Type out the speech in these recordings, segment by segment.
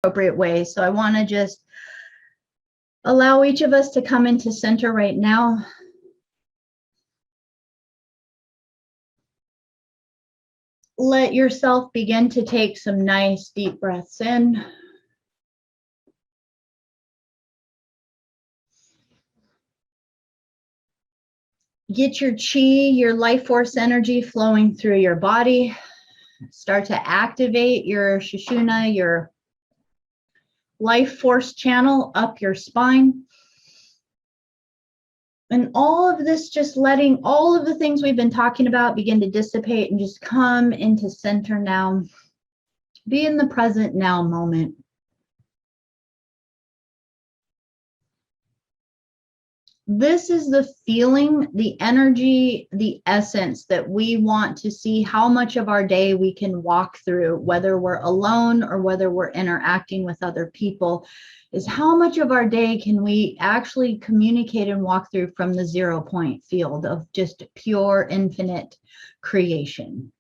appropriate way. So I want to just allow each of us to come into center right now. Let yourself begin to take some nice deep breaths in. Get your chi, your life force energy flowing through your body. Start to activate your Sushumna, your life force channel up your spine. And all of this, just letting all of the things we've been talking about begin to dissipate and just come into center now. Be in the present now moment. This is the feeling, the energy, the essence that we want to see how much of our day we can walk through, whether we're alone or whether we're interacting with other people, is how much of our day can we actually communicate and walk through from the 0 point field of just pure infinite creation.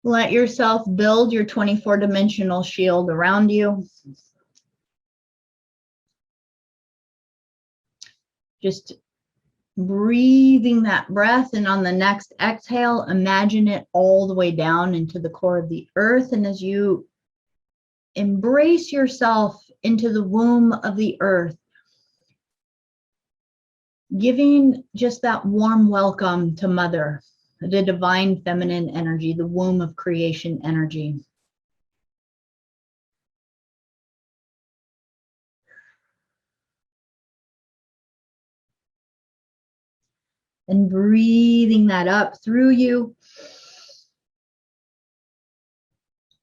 Let yourself build your 24-dimensional shield around you. Just breathing that breath, and on the next exhale, imagine it all the way down into the core of the earth. And as you embrace yourself into the womb of the earth, giving just that warm welcome to Mother, the divine feminine energy, the womb of creation energy. And breathing that up through you.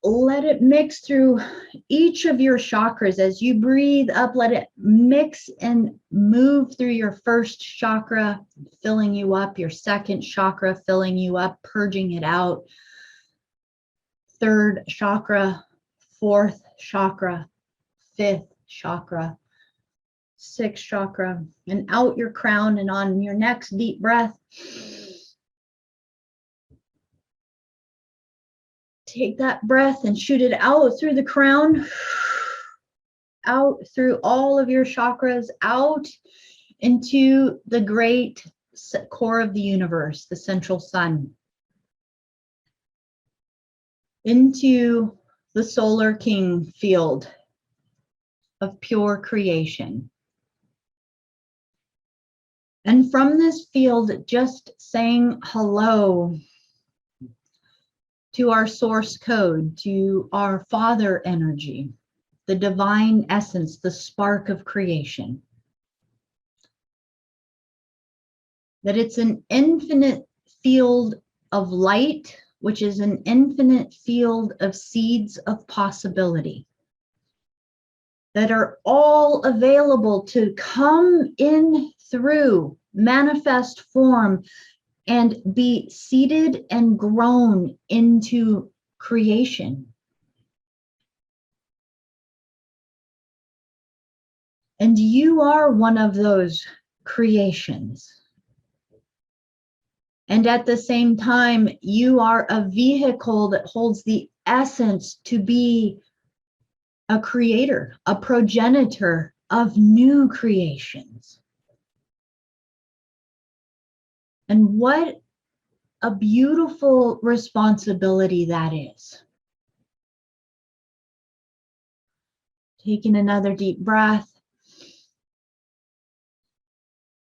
Let it mix through each of your chakras. As you breathe up, let it mix and move through your first chakra, filling you up, your second chakra, filling you up, purging it out. Third chakra, fourth chakra, fifth chakra, sixth chakra, and out your crown. And on your next deep breath, take that breath and shoot it out through the crown, out through all of your chakras, out into the great core of the universe, the central sun, into the solar king field of pure creation. And from this field, just saying hello to our source code, to our father energy, the divine essence, the spark of creation. That it's an infinite field of light, which is an infinite field of seeds of possibility that are all available to come in through, manifest form, and be seeded and grown into creation. And you are one of those creations. And at the same time, you are a vehicle that holds the essence to be a creator, a progenitor of new creations. And what a beautiful responsibility that is. Taking another deep breath.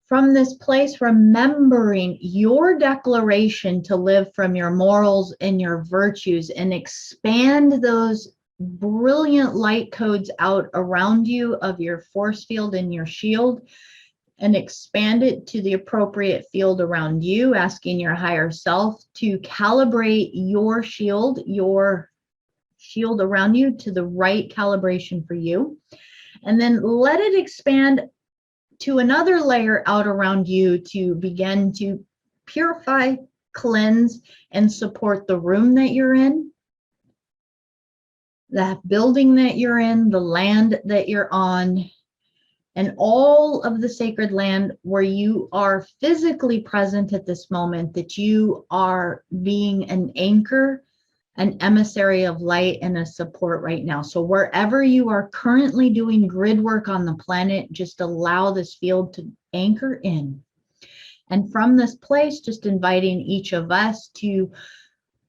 From this place, remembering your declaration to live from your morals and your virtues, and expand those brilliant light codes out around you of your force field and your shield, and expand it to the appropriate field around you, asking your higher self to calibrate your shield around you to the right calibration for you. And then let it expand to another layer out around you to begin to purify, cleanse, and support the room that you're in, that building that you're in, the land that you're on, and all of the sacred land where you are physically present at this moment, that you are being an anchor, an emissary of light, and a support right now. So wherever you are currently doing grid work on the planet, just allow this field to anchor in. And from this place, just inviting each of us to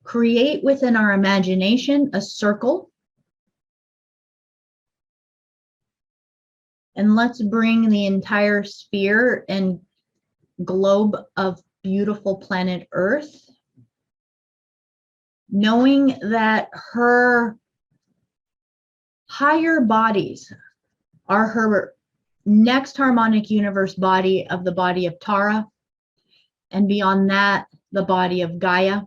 create within our imagination a circle. And let's bring the entire sphere and globe of beautiful planet Earth, knowing that her higher bodies are her next harmonic universe body of the body of Tara, and beyond that, the body of Gaia.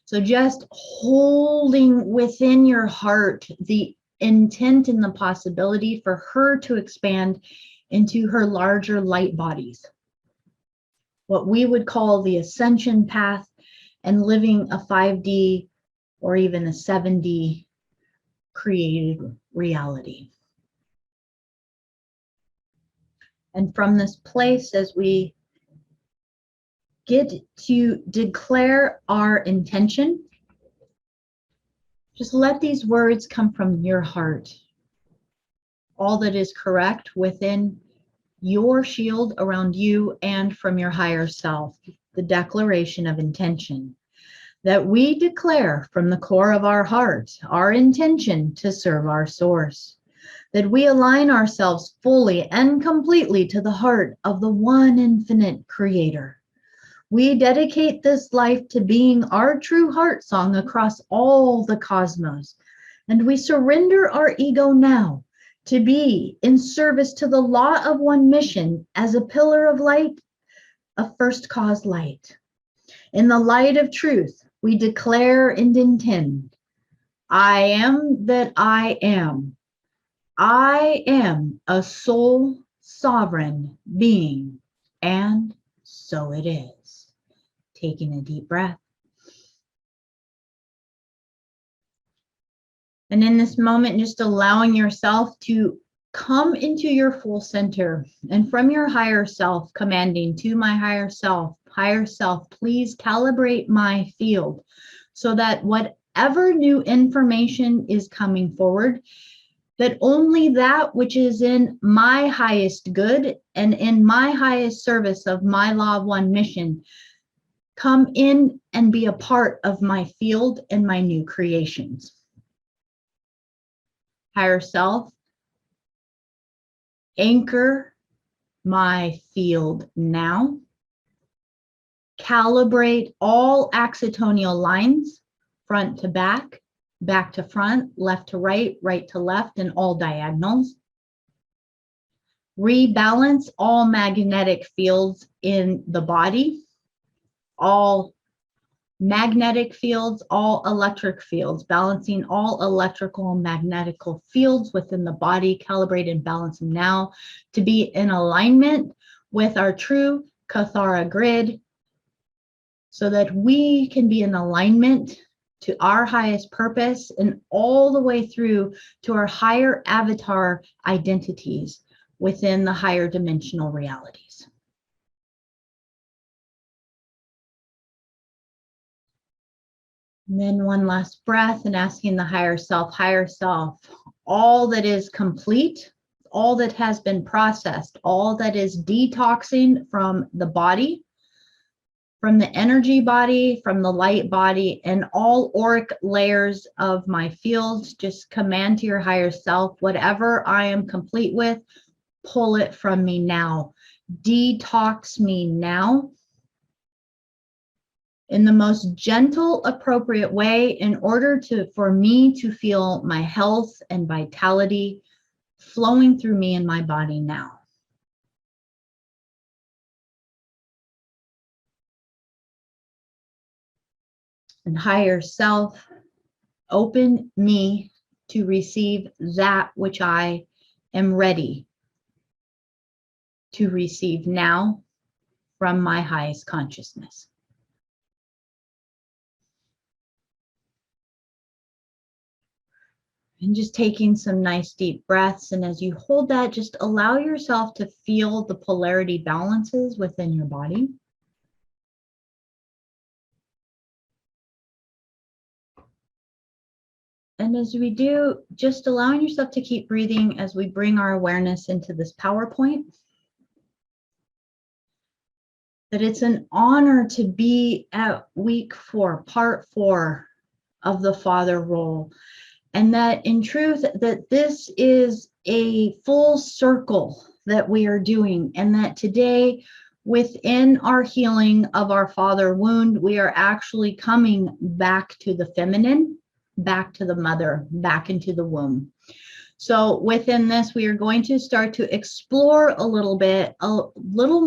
So just holding within your heart the intent and the possibility for her to expand into her larger light bodies, what we would call the ascension path, and living a 5D or even a 7D created reality. And from this place, as we get to declare our intention, just let these words come from your heart. All that is correct within your shield around you and from your higher self, the declaration of intention. That we declare from the core of our heart our intention to serve our source. That we align ourselves fully and completely to the heart of the one infinite creator. We dedicate this life to being our true heart song across all the cosmos. And we surrender our ego now to be in service to the law of one mission as a pillar of light, a first cause light. In the light of truth, we declare and intend, I am that I am. I am a soul sovereign being, and so it is. Taking a deep breath. And in this moment, just allowing yourself to come into your full center, and from your higher self, commanding to my higher self, please calibrate my field so that whatever new information is coming forward, that only that which is in my highest good and in my highest service of my law of one mission come in and be a part of my field and my new creations. Higher self, anchor my field now. Calibrate all axitonial lines, front to back, back to front, left to right, right to left, and all diagonals. Rebalance all magnetic fields in the body, all magnetic fields, all electric fields, balancing all electrical and magnetical fields within the body, calibrate and balance them now to be in alignment with our true Kathara grid, so that we can be in alignment to our highest purpose and all the way through to our higher avatar identities within the higher dimensional realities. And then one last breath and asking the higher self, all that is complete, all that has been processed, all that is detoxing from the body, from the energy body, from the light body, and all auric layers of my fields, just command to your higher self, whatever I am complete with, pull it from me now. Detox me now in the most gentle, appropriate way in order for me to feel my health and vitality flowing through me and my body now. And higher self, open me to receive that which I am ready to receive now from my highest consciousness. And just taking some nice deep breaths. And as you hold that, just allow yourself to feel the polarity balances within your body. And as we do, just allowing yourself to keep breathing as we bring our awareness into this PowerPoint. That it's an honor to be at week 4, part 4 of the father role. And that in truth, that this is a full circle that we are doing. And that today, within our healing of our father wound, we are actually coming back to the feminine, back to the mother, back into the womb. So within this, we are going to start to explore a little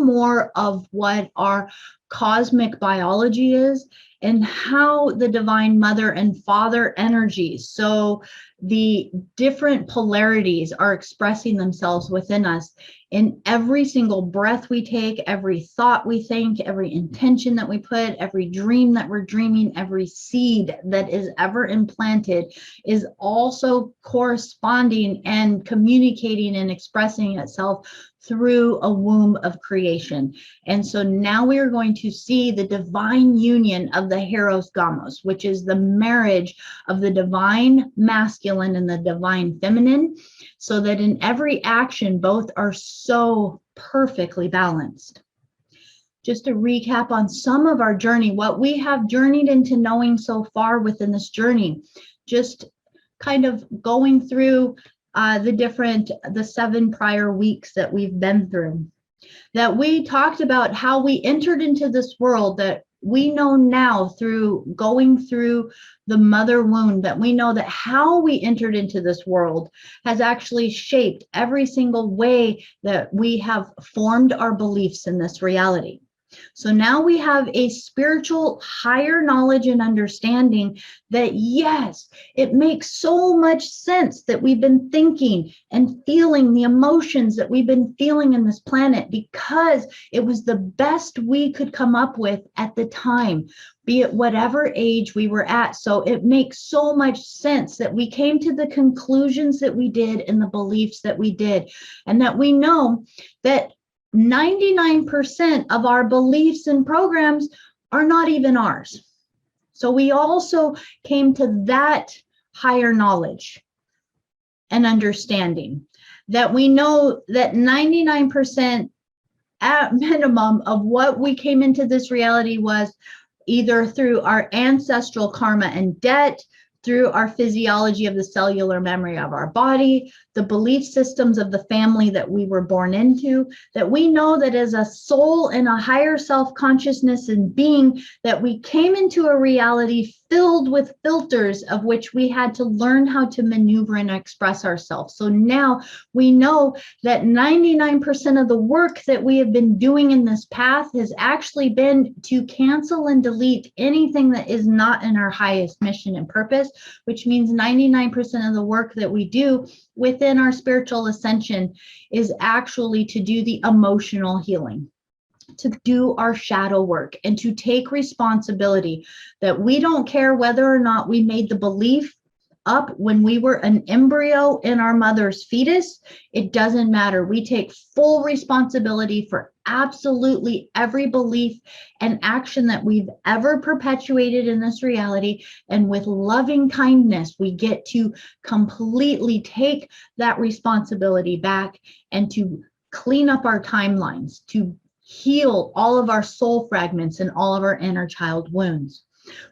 more of what our cosmic biology is and how the divine mother and father energies, so the different polarities, are expressing themselves within us in every single breath we take, every thought we think, every intention that we put, every dream that we're dreaming, every seed that is ever implanted is also corresponding and communicating and expressing itself through a womb of creation. And so now we are going to see the divine union of the Heros Gamos, which is the marriage of the divine masculine and the divine feminine, so that in every action, both are so perfectly balanced. Just to recap on some of our journey, what we have journeyed into knowing so far within this journey, just kind of going through the 7 prior weeks that we've been through, that we talked about how we entered into this world, that we know now through going through the mother wound, that we know that how we entered into this world has actually shaped every single way that we have formed our beliefs in this reality. So now we have a spiritual higher knowledge and understanding that, yes, it makes so much sense that we've been thinking and feeling the emotions that we've been feeling in this planet, because it was the best we could come up with at the time, be it whatever age we were at. So it makes so much sense that we came to the conclusions that we did and the beliefs that we did, and that we know that 99% of our beliefs and programs are not even ours. So we also came to that higher knowledge and understanding, that we know that 99% at minimum of what we came into this reality was either through our ancestral karma and debt, through our physiology of the cellular memory of our body, the belief systems of the family that we were born into, that we know that as a soul and a higher self-consciousness and being, that we came into a reality filled with filters of which we had to learn how to maneuver and express ourselves. So now we know that 99% of the work that we have been doing in this path has actually been to cancel and delete anything that is not in our highest mission and purpose, which means 99% of the work that we do within our spiritual ascension is actually to do the emotional healing, to do our shadow work, and to take responsibility that we don't care whether or not we made the belief up when we were an embryo in our mother's fetus. It doesn't matter. We take full responsibility for absolutely every belief and action that we've ever perpetuated in this reality. And with loving kindness, we get to completely take that responsibility back and to clean up our timelines, to heal all of our soul fragments and all of our inner child wounds.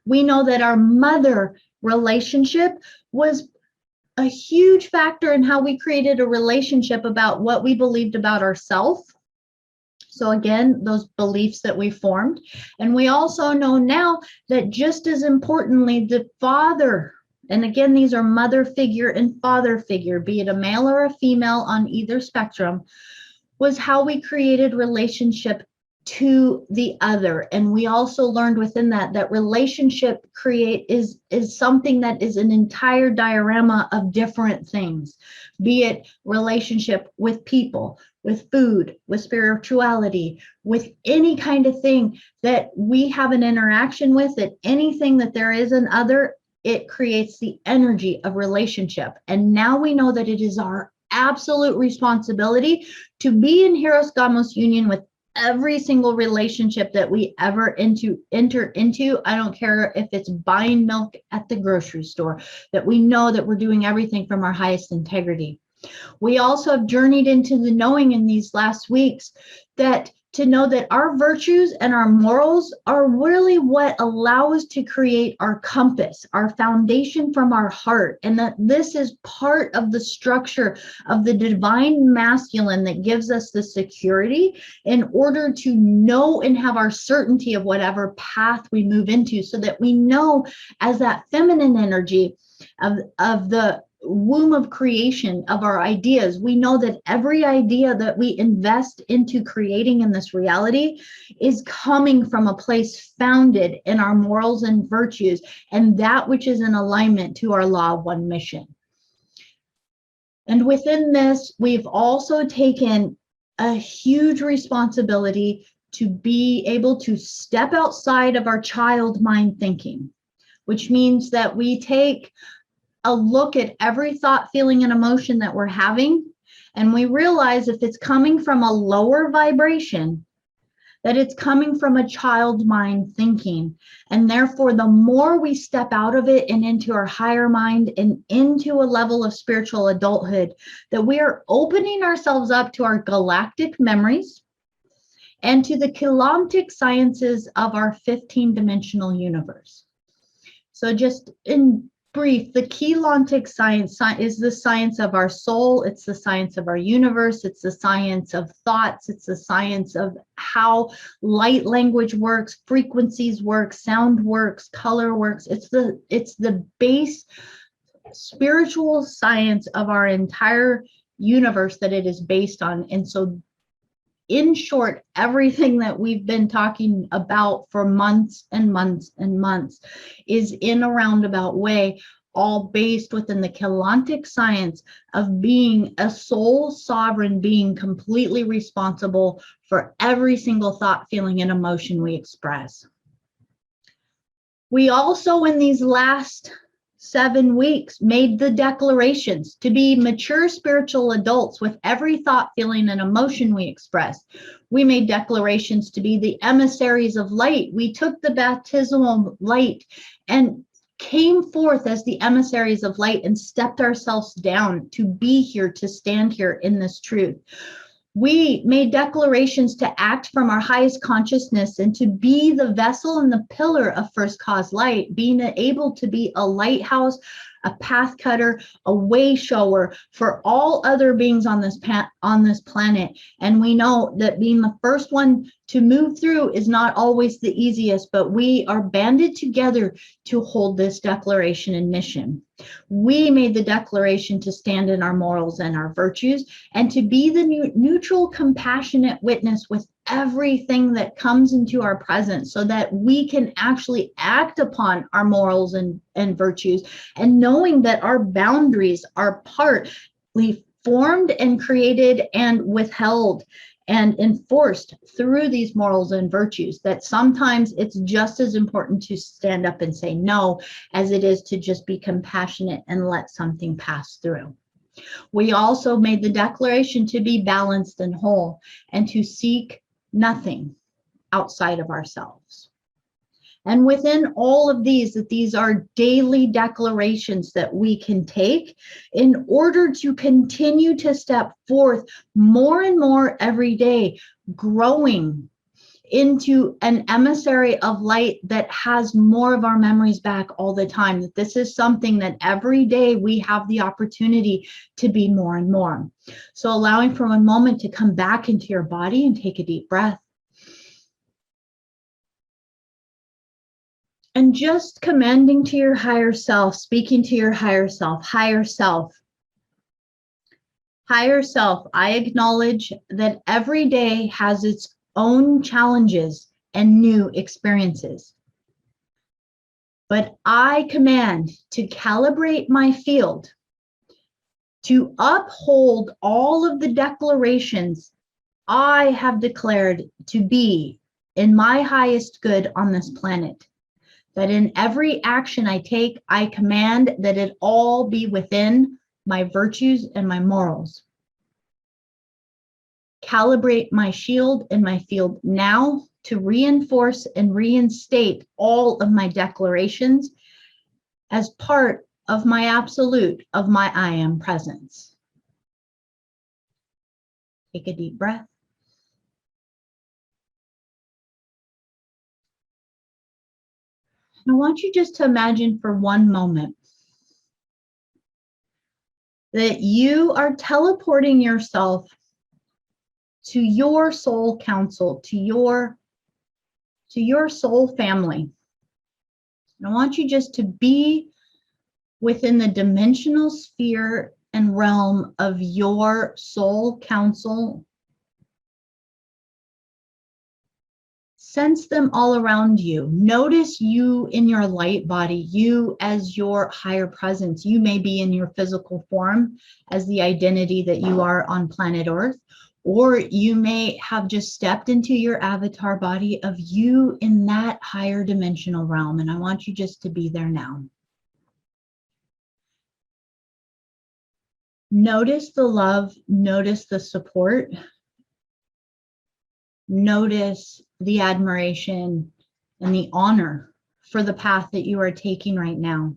We know that our mother relationship was a huge factor in how we created a relationship about what we believed about ourselves. So again, those beliefs that we formed. And we also know now that just as importantly, the father, and again, these are mother figure and father figure, be it a male or a female on either spectrum, was how we created relationship to the other. And we also learned within that relationship is something that is an entire diorama of different things, be it relationship with people, with food, with spirituality, with any kind of thing that we have an interaction with, that anything that there is an other, it creates the energy of relationship. And now we know that it is our absolute responsibility to be in Hieros Gamos union with every single relationship that we ever enter into. I don't care if it's buying milk at the grocery store, that we know that we're doing everything from our highest integrity. We also have journeyed into the knowing in these last weeks that to know that our virtues and our morals are really what allow us to create our compass, our foundation from our heart, and that this is part of the structure of the divine masculine that gives us the security in order to know and have our certainty of whatever path we move into, so that we know as that feminine energy of the womb of creation of our ideas, we know that every idea that we invest into creating in this reality is coming from a place founded in our morals and virtues, and that which is in alignment to our law of one mission. And within this, we've also taken a huge responsibility to be able to step outside of our child mind thinking, which means that we take a look at every thought, feeling, and emotion that we're having, and we realize if it's coming from a lower vibration, that it's coming from a child mind thinking. And therefore, the more we step out of it and into our higher mind and into a level of spiritual adulthood, that we are opening ourselves up to our galactic memories and to the Keylontic sciences of our 15-dimensional universe. So just in brief, the Keylontic science is the science of our soul. It's the science of our universe. It's the science of thoughts. It's the science of how light language works, frequencies work, sound works, color works. It's the base spiritual science of our entire universe that it is based on. And so, in short, everything that we've been talking about for months and months and months is in a roundabout way, all based within the Keylontic science of being a soul sovereign being, completely responsible for every single thought, feeling, and emotion we express. We also, in these last 7 weeks, made the declarations to be mature spiritual adults with every thought, feeling, and emotion we express. We made declarations to be the emissaries of light. We took the baptismal light and came forth as the emissaries of light and stepped ourselves down to be here, to stand here in this truth. We made declarations to act from our highest consciousness and to be the vessel and the pillar of first cause light, being able to be a lighthouse, a path cutter, a way shower for all other beings on this planet. And we know that being the first one to move through is not always the easiest, but we are banded together to hold this declaration and mission. We made the declaration to stand in our morals and our virtues and to be the neutral, compassionate witness with everything that comes into our presence, so that we can actually act upon our morals and virtues, and knowing that our boundaries are partly formed and created and withheld and enforced through these morals and virtues, that sometimes it's just as important to stand up and say no as it is to just be compassionate and let something pass through. We also made the declaration to be balanced and whole and to seek nothing outside of ourselves. And within all of these, that these are daily declarations that we can take in order to continue to step forth more and more every day, growing into an emissary of light that has more of our memories back all the time. That this is something that every day we have the opportunity to be more and more. So allowing for a moment to come back into your body and take a deep breath. And just commanding to your higher self, speaking to your higher self, higher self. Higher self, I acknowledge that every day has its own challenges and new experiences. But I command to calibrate my field to uphold all of the declarations I have declared to be in my highest good on this planet. that in every action I take, I command that it all be within my virtues and my morals. Calibrate my shield and my field now to reinforce and reinstate all of my declarations as part of my absolute, of my I am presence. Take a deep breath. I want you just to imagine for one moment that you are teleporting yourself to your soul council, to your soul family. And I want you just to be within the dimensional sphere and realm of your soul council. Sense them all around you. Notice you in your light body, you as your higher presence. You may be in your physical form as the identity that you are on planet Earth, or you may have just stepped into your avatar body of you in that higher dimensional realm. And I want you just to be there now. Notice the love, notice the support, notice the admiration and the honor for the path that you are taking right now.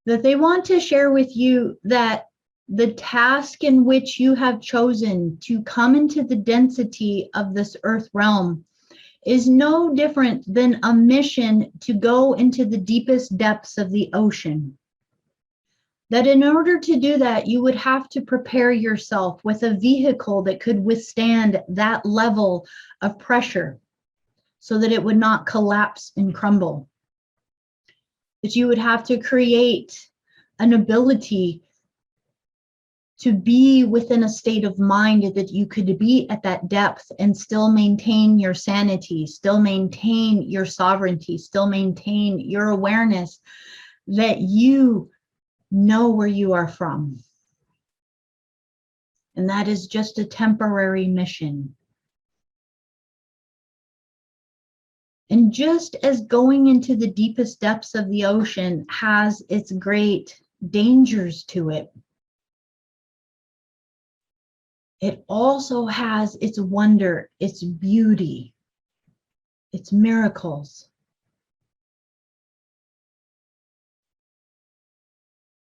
That they want to share with you that the task in which you have chosen to come into the density of this earth realm is no different than a mission to go into the deepest depths of the ocean. That in order to do that, you would have to prepare yourself with a vehicle that could withstand that level of pressure so that it would not collapse and crumble. That you would have to create an ability to be within a state of mind that you could be at that depth and still maintain your sanity, still maintain your sovereignty, still maintain your awareness that you know where you are from. And that is just a temporary mission. And just as going into the deepest depths of the ocean has its great dangers to it, it also has its wonder, its beauty, its miracles.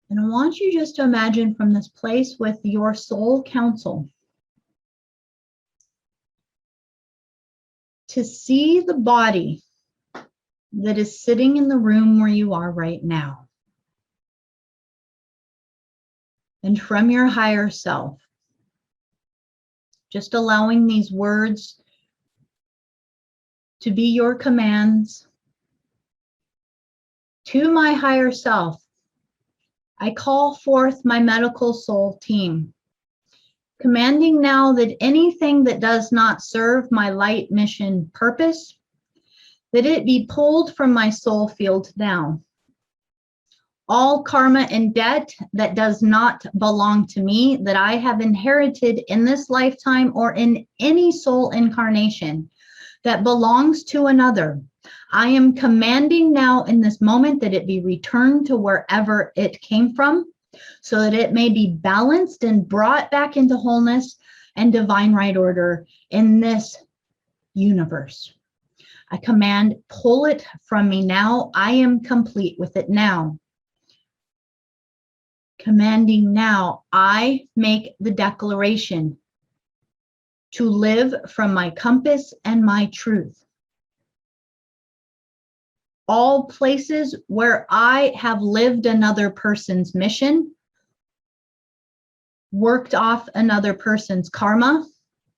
And I want you just to imagine from this place with your soul council to see the body that is sitting in the room where you are right now. And from your higher self, just allowing these words to be your commands. To my higher self, I call forth my medical soul team, commanding now that anything that does not serve my light mission purpose, that it be pulled from my soul field now. All karma and debt that does not belong to me, that I have inherited in this lifetime or in any soul incarnation that belongs to another, I am commanding now in this moment that it be returned to wherever it came from, so that it may be balanced and brought back into wholeness and divine right order in this universe. I command, pull it from me now. I am complete with it now. Commanding now, I make the declaration to live from my compass and my truth. All places where I have lived another person's mission, worked off another person's karma,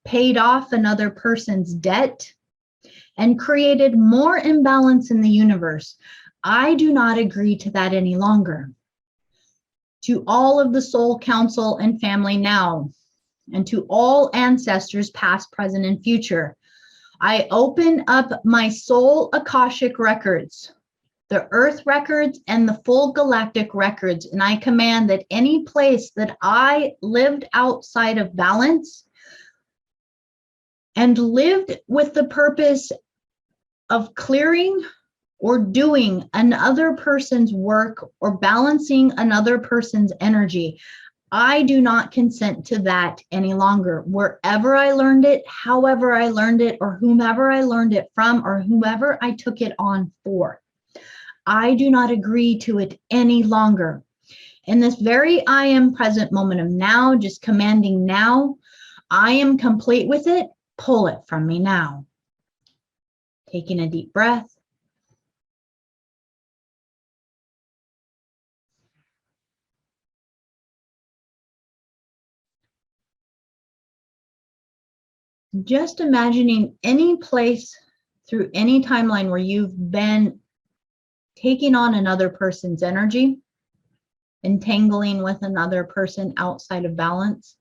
paid off another person's debt, and created more imbalance in the universe, I do not agree to that any longer. To all of the soul council and family now, and to all ancestors past, present, and future, I open up my soul Akashic records, the earth records and the full galactic records, and I command that any place that I lived outside of balance and lived with the purpose of clearing or doing another person's work or balancing another person's energy, I do not consent to that any longer. Wherever I learned it, however I learned it, or whomever I learned it from, or whomever I took it on for, I do not agree to it any longer. In this very I am present moment of now, just commanding now, I am complete with it. Pull it from me now. Taking a deep breath. Just imagining any place through any timeline where you've been taking on another person's energy, entangling with another person outside of balance.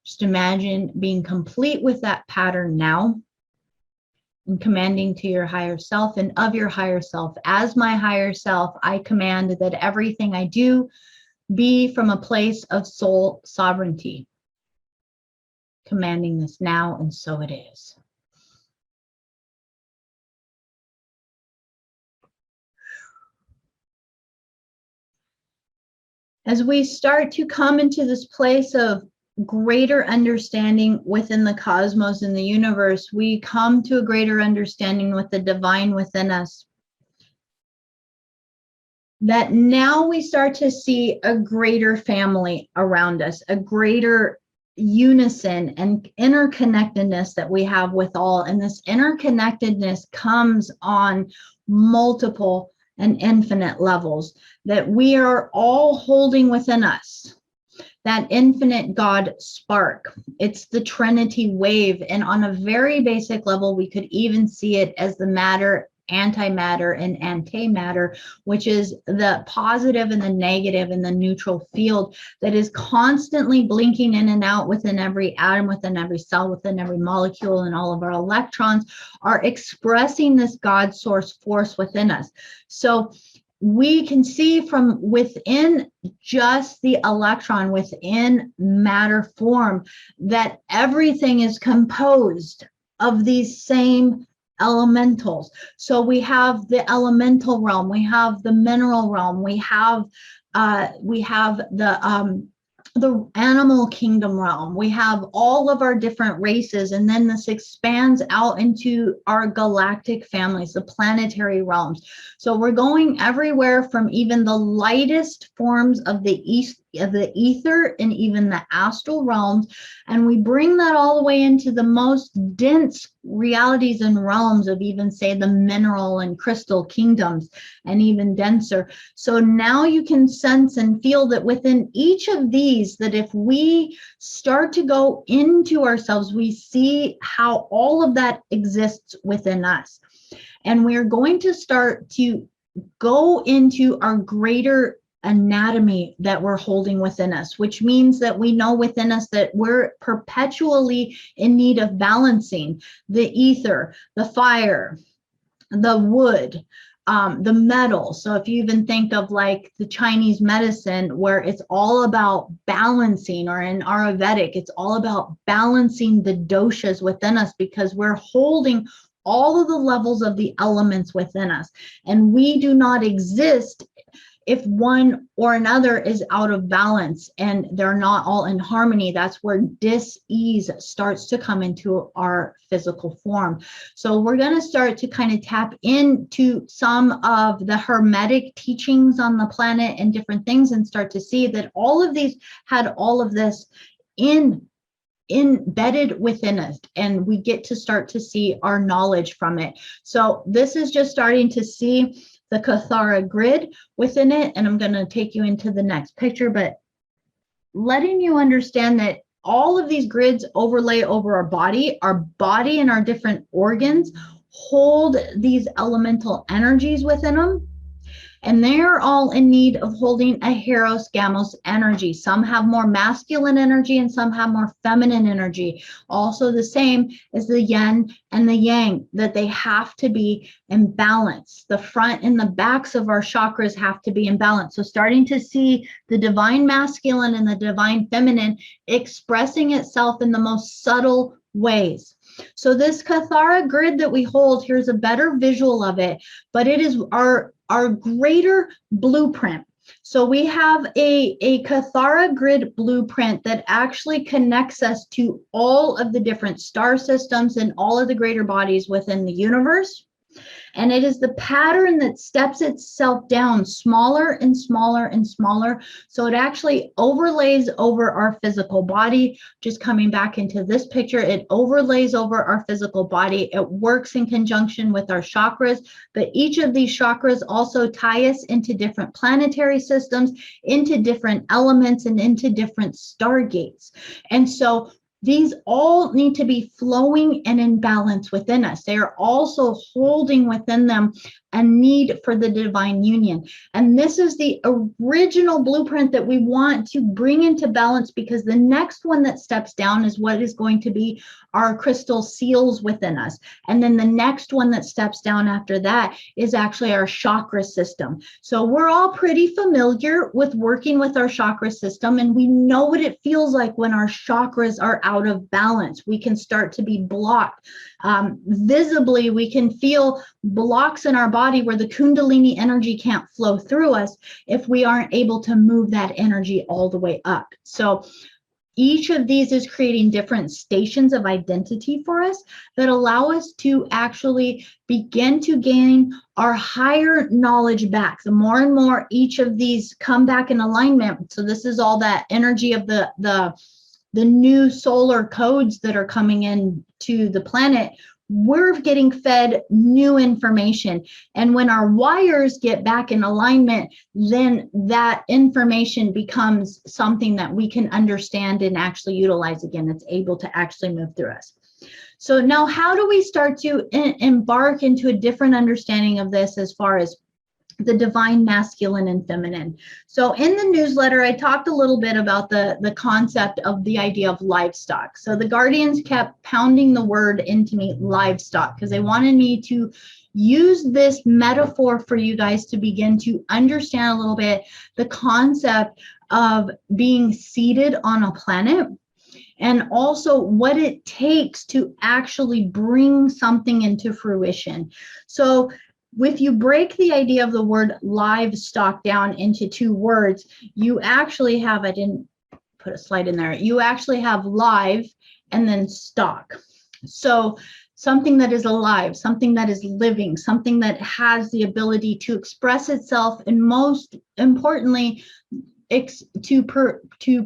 Just imagine being complete with that pattern now and commanding to your higher self and of your higher self. As my higher self, I command that everything I do be from a place of soul sovereignty. Commanding this now, and so it is. As we start to come into this place of greater understanding within the cosmos and the universe, we come to a greater understanding with the divine within us. That now we start to see a greater family around us, a greater unison and interconnectedness that we have with all. And this interconnectedness comes on multiple and infinite levels that we are all holding within us. That infinite God spark. It's the Trinity wave. And on a very basic level, we could even see it as the matter, antimatter, and antimatter, which is the positive and the negative and the neutral field that is constantly blinking in and out within every atom, within every cell, within every molecule, and all of our electrons are expressing this God source force within us. So we can see from within just the electron, within matter form, that everything is composed of these same elementals. So we have the elemental realm, we have the mineral realm, we have the animal kingdom realm, we have all of our different races, and then this expands out into our galactic families, the planetary realms. So we're going everywhere from even the lightest forms of the ether and even the astral realms, and we bring that all the way into the most dense realities and realms of even, say, the mineral and crystal kingdoms, and even denser. So now you can sense and feel that within each of these, that if we start to go into ourselves, we see how all of that exists within us. And we're going to start to go into our greater anatomy that we're holding within us, which means that we know within us that we're perpetually in need of balancing the ether, the fire, the wood, the metal. So if you even think of like the Chinese medicine, where it's all about balancing, or in Ayurvedic, it's all about balancing the doshas within us, because we're holding all of the levels of the elements within us. And we do not exist if one or another is out of balance and they're not all in harmony. That's where dis-ease starts to come into our physical form. So we're going to start to kind of tap into some of the Hermetic teachings on the planet and different things, and start to see that all of these had all of this embedded within us, and we get to start to see our knowledge from it. So this is just starting to see the Kathara grid within it, and I'm going to take you into the next picture, but letting you understand that all of these grids overlay over our body and our different organs hold these elemental energies within them. And they're all in need of holding a Eros Gamos energy. Some have more masculine energy and some have more feminine energy. Also the same as the yin and the yang, that they have to be in balance. The front and the backs of our chakras have to be in balance. So starting to see the divine masculine and the divine feminine expressing itself in the most subtle ways. So this Kathara grid that we hold, here's a better visual of it, but it is our greater blueprint. So we have a Kathara grid blueprint that actually connects us to all of the different star systems and all of the greater bodies within the universe. And it is the pattern that steps itself down smaller and smaller and smaller. So it actually overlays over our physical body. Just coming back into this picture, it overlays over our physical body. It works in conjunction with our chakras, but each of these chakras also tie us into different planetary systems, into different elements, and into different stargates. And so these all need to be flowing and in balance within us. They are also holding within them a need for the divine union. And this is the original blueprint that we want to bring into balance, because the next one that steps down is what is going to be our crystal seals within us. And then the next one that steps down after that is actually our chakra system. So we're all pretty familiar with working with our chakra system, and we know what it feels like when our chakras are out of balance. We can start to be blocked. Visibly, we can feel blocks in our body where the Kundalini energy can't flow through us if we aren't able to move that energy all the way up. So each of these is creating different stations of identity for us that allow us to actually begin to gain our higher knowledge back. The more and more each of these come back in alignment. So this is all that energy of the new solar codes that are coming in to the planet. We're getting fed new information. And when our wires get back in alignment, then that information becomes something that we can understand and actually utilize again. It's able to actually move through us. So now how do we start to embark into a different understanding of this as far as the divine masculine and feminine? So in the newsletter, I talked a little bit about the concept of the idea of livestock. So the guardians kept pounding the word into me, livestock, because they wanted me to use this metaphor for you guys to begin to understand a little bit the concept of being seated on a planet, and also what it takes to actually bring something into fruition. So if you break the idea of the word livestock down into two words, you actually have, I didn't put a slide in there, you actually have live and then stock. So something that is alive, something that is living, something that has the ability to express itself, and most importantly, to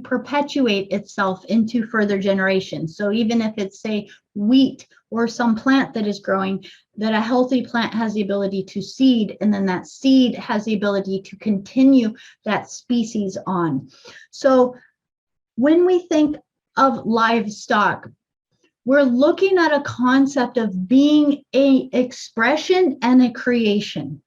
perpetuate itself into further generations. So even if it's, say, wheat or some plant that is growing, that a healthy plant has the ability to seed, and then that seed has the ability to continue that species on. So when we think of livestock, we're looking at a concept of being an expression and a creation.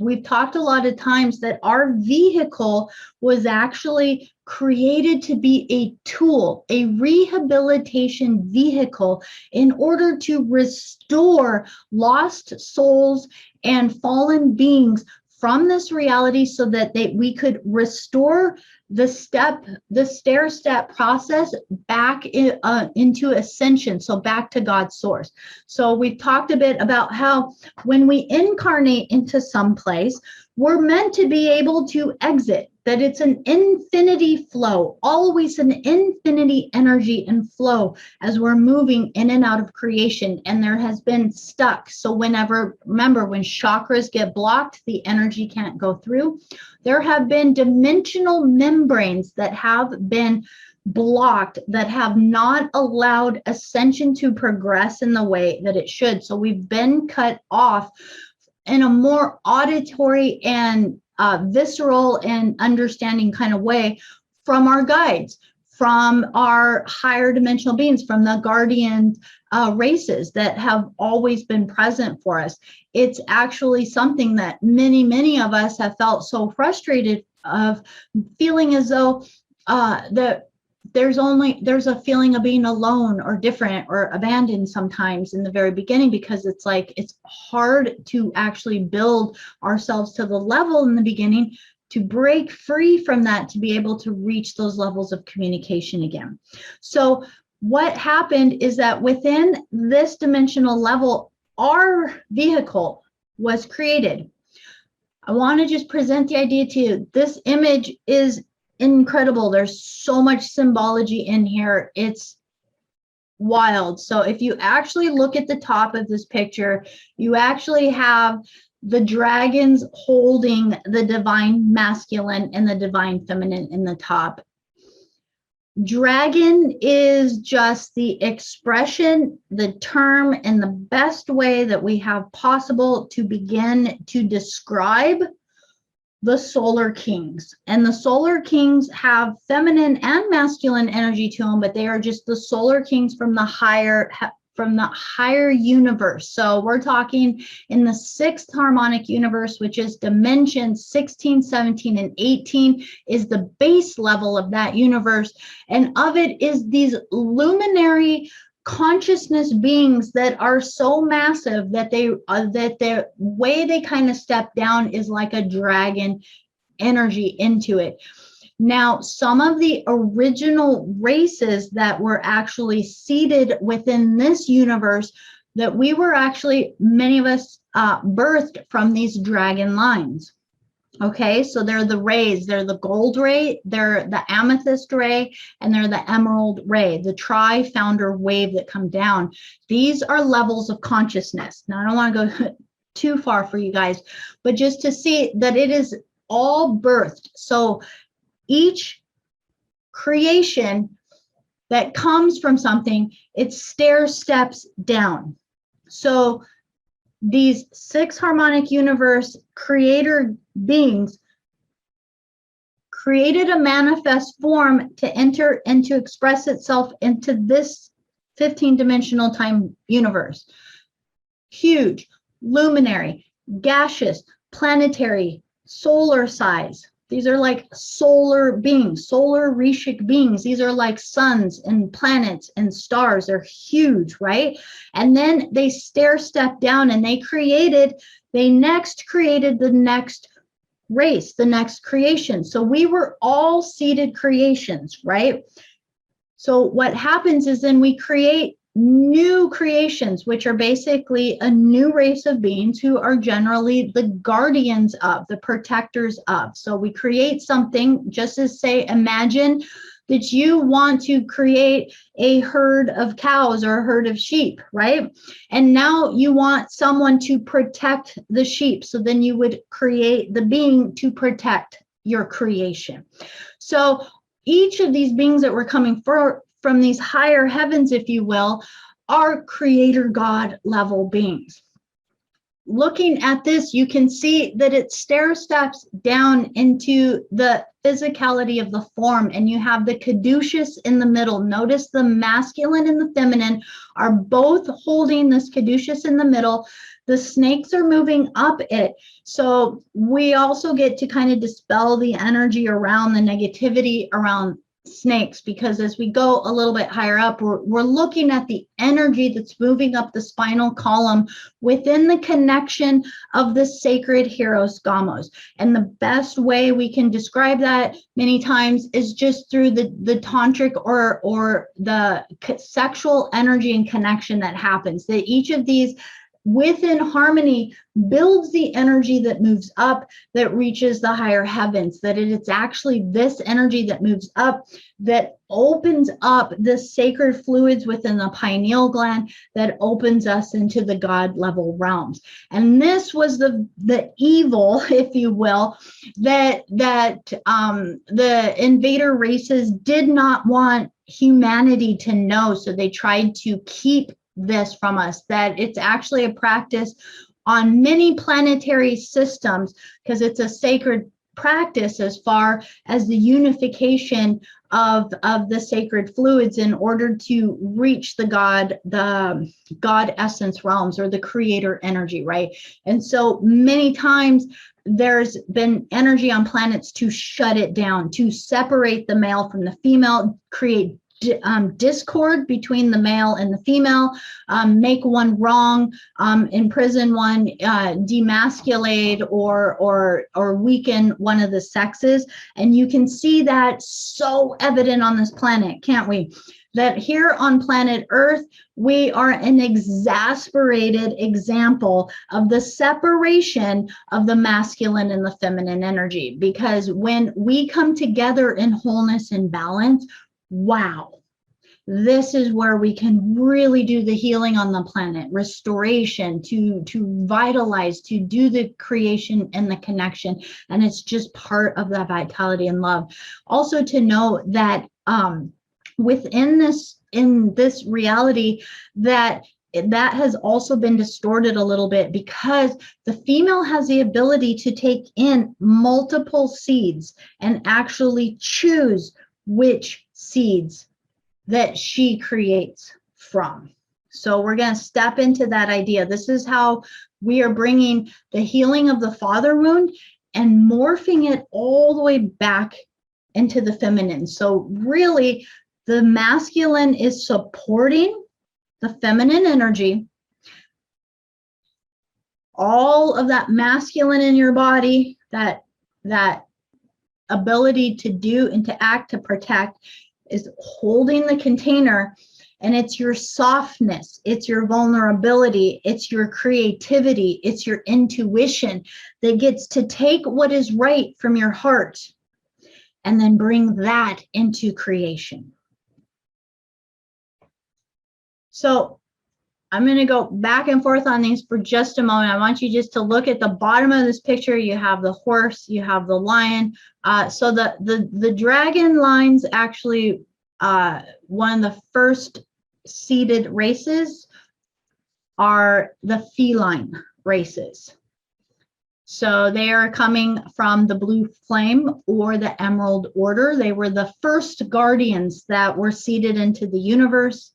We've talked a lot of times that our vehicle was actually created to be a tool, a rehabilitation vehicle, in order to restore lost souls and fallen beings from this reality, so that we could restore the stair-step process back into ascension, so back to God's source. So we've talked a bit about how when we incarnate into some place, we're meant to be able to exit, that it's an infinity flow, always an infinity energy and flow as we're moving in and out of creation. And there has been stuck. So remember, when chakras get blocked, the energy can't go through. There have been dimensional membranes that have been blocked, that have not allowed ascension to progress in the way that it should. So we've been cut off in a more auditory and visceral and understanding kind of way from our guides, from our higher dimensional beings, from the guardian races that have always been present for us. It's actually something that many of us have felt so frustrated of, feeling as though that there's a feeling of being alone or different or abandoned sometimes in the very beginning, because it's like it's hard to actually build ourselves to the level in the beginning to break free from that, to be able to reach those levels of communication again. So what happened is that within this dimensional level, our vehicle was created. I want to just present the idea to you. This image is incredible. There's so much symbology in here. It's wild. So if you actually look at the top of this picture, you actually have the dragons holding the divine masculine and the divine feminine in the top. Dragon is just the expression, the term, and the best way that we have possible to begin to describe the solar kings. And the solar kings have feminine and masculine energy to them, but they are just the solar kings from the higher universe. So we're talking in the sixth harmonic universe, which is dimension 16, 17, and 18 is the base level of that universe. And of it is these luminary consciousness beings that are so massive that that the way they kind of step down is like a dragon energy into it. Now, some of the original races that were actually seated within this universe, that we were actually, many of us birthed from these dragon lines. Okay, so they're the rays, they're the gold ray, they're the amethyst ray, and they're the emerald ray, the tri-founder wave that come down. These are levels of consciousness. Now, I don't want to go too far for you guys, but just to see that it is all birthed. So each creation that comes from something, it stair steps down. So these six harmonic universe creator beings created a manifest form to enter and to express itself into this 15-dimensional time universe. Huge, luminary, gaseous, planetary, solar size. These are like solar beings, solar Rishik beings. These are like suns and planets and stars. They're huge, right? And then they stair step down and they next created the next race, the next creation. So we were all seeded creations, right? So what happens is then we create new creations, which are basically a new race of beings who are generally the guardians of, the protectors of. So we create something, just as say, imagine that you want to create a herd of cows or a herd of sheep, right? And now you want someone to protect the sheep. So then you would create the being to protect your creation. So each of these beings that were coming from these higher heavens, if you will, are creator God level beings. Looking at this, you can see that it stair steps down into the physicality of the form, and you have the caduceus in the middle. Notice the masculine and the feminine are both holding this caduceus in the middle. The snakes are moving up it. So we also get to kind of dispel the energy around the negativity around snakes, because as we go a little bit higher up, we're looking at the energy that's moving up the spinal column within the connection of the sacred Hieros Gamos. And the best way we can describe that many times is just through the tantric or the sexual energy and connection that happens, that each of these within harmony builds the energy that moves up, that reaches the higher heavens, that it's actually this energy that moves up that opens up the sacred fluids within the pineal gland, that opens us into the God level realms. And this was the evil, if you will, that the invader races did not want humanity to know. So they tried to keep this from us, that it's actually a practice on many planetary systems, because it's a sacred practice as far as the unification of the sacred fluids in order to reach the God essence realms, or the creator energy, right? And so many times there's been energy on planets to shut it down, to separate the male from the female, create discord between the male and the female, make one wrong, imprison one, demasculate or weaken one of the sexes. And you can see that so evident on this planet, can't we? that here on planet Earth, we are an exasperated example of the separation of the masculine and the feminine energy. Because when we come together in wholeness and balance, wow, this is where we can really do the healing on the planet, restoration, to vitalize, to do the creation and the connection. And it's just part of that vitality and love. Also to know that within this, in this reality, that has also been distorted a little bit, because the female has the ability to take in multiple seeds and actually choose which seeds that she creates from. So we're going to step into that idea. This is how we are bringing the healing of the father wound and morphing it all the way back into the feminine. So really, the masculine is supporting the feminine energy. All of that masculine in your body, that ability to do and to act, to protect, is holding the container. And it's your softness, it's your vulnerability, it's your creativity, it's your intuition that gets to take what is right from your heart and then bring that into creation. So I'm going to go back and forth on these for just a moment. I want you just to look at the bottom of this picture. You have the horse, you have the lion. So the dragon lines actually, one of the first seeded races are the feline races. So they are coming from the blue flame or the emerald order. They were the first guardians that were seeded into the universe.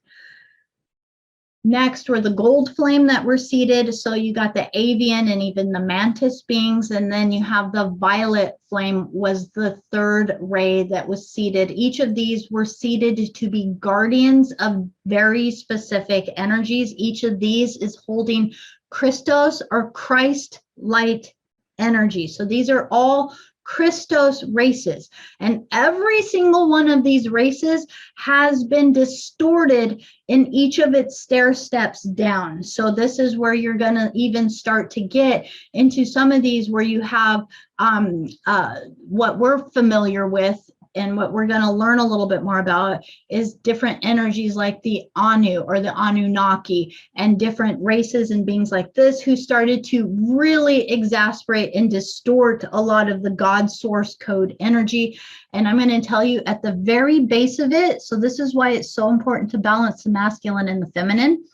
Next were the gold flame that were seeded. So you got the avian and even the mantis beings. And then you have the violet flame was the third ray that was seeded. Each of these were seeded to be guardians of very specific energies. Each of these is holding Christos or Christ light energy. So these are all Christos races, and every single one of these races has been distorted in each of its stair steps down. So this is where you're going to even start to get into some of these where you have what we're familiar with, and what we're going to learn a little bit more about is different energies like the Anu or the Anunnaki, and different races and beings like this who started to really exasperate and distort a lot of the God source code energy. And I'm going to tell you at the very base of it, so this is why it's so important to balance the masculine and the feminine.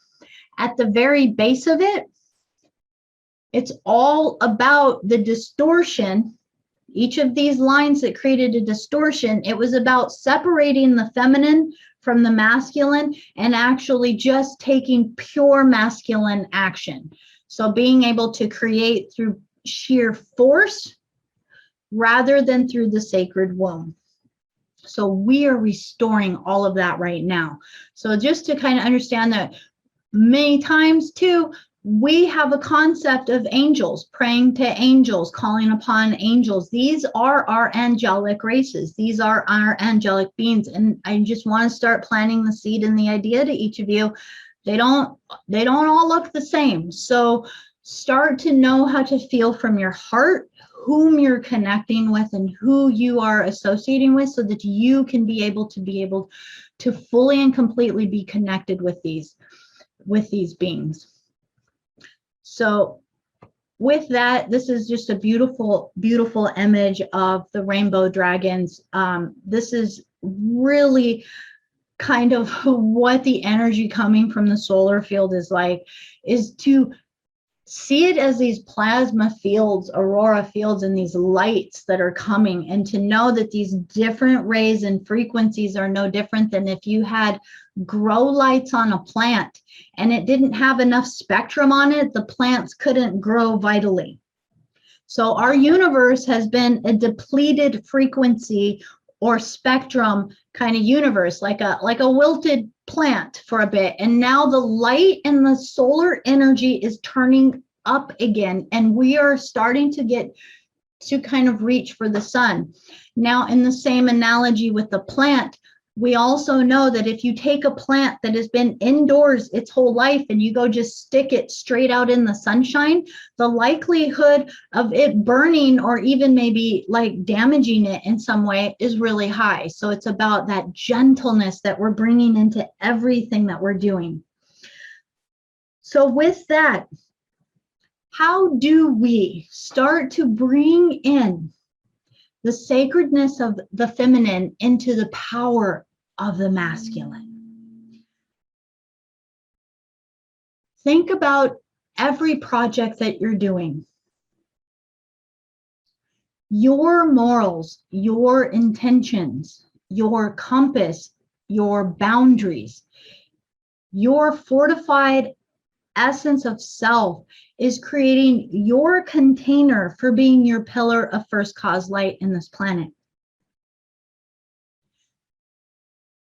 At the very base of it, it's all about the distortion. Each of these lines that created a distortion, it was about separating the feminine from the masculine and actually just taking pure masculine action. So being able to create through sheer force rather than through the sacred womb. So we are restoring all of that right now. So just to kind of understand that, many times too, we have a concept of angels, praying to angels, calling upon angels. These are our angelic races. These are our angelic beings. And I just want to start planting the seed and the idea to each of you. They don't all look the same. So start to know how to feel from your heart whom you're connecting with and who you are associating with, so that you can be able to fully and completely be connected with these beings. So with that, this is just a beautiful, beautiful image of the rainbow dragons. This is really kind of what the energy coming from the solar field is like, is to see it as these plasma fields, aurora fields, and these lights that are coming, and to know that these different rays and frequencies are no different than if you had grow lights on a plant and it didn't have enough spectrum on it, the plants couldn't grow vitally. So our universe has been a depleted frequency or spectrum kind of universe, like a wilted plant for a bit. And now the light and the solar energy is turning up again, and we are starting to get to kind of reach for the sun. Now, in the same analogy with the plant, We also know that if you take a plant that has been indoors its whole life and you go just stick it straight out in the sunshine, the likelihood of it burning or even maybe like damaging it in some way is really high. So it's about that gentleness that we're bringing into everything that we're doing. So with that, how do we start to bring in the sacredness of the feminine into the power of the masculine? Think about every project that you're doing. Your morals, your intentions, your compass, your boundaries, your fortified essence of self is creating your container for being your pillar of first cause light in this planet.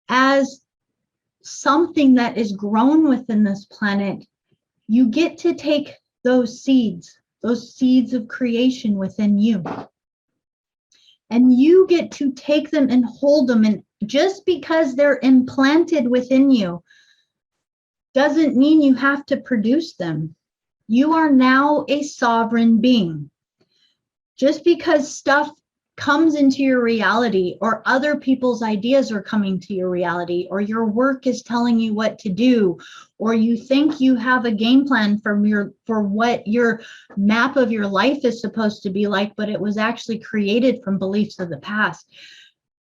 As something that is grown within this planet, you get to take those seeds of creation within you. And you get to take them and hold them. And just because they're implanted within you doesn't mean you have to produce them. You are now a sovereign being. Just because stuff comes into your reality, or other people's ideas are coming to your reality, or your work is telling you what to do, or you think you have a game plan for what your map of your life is supposed to be like, but it was actually created from beliefs of the past.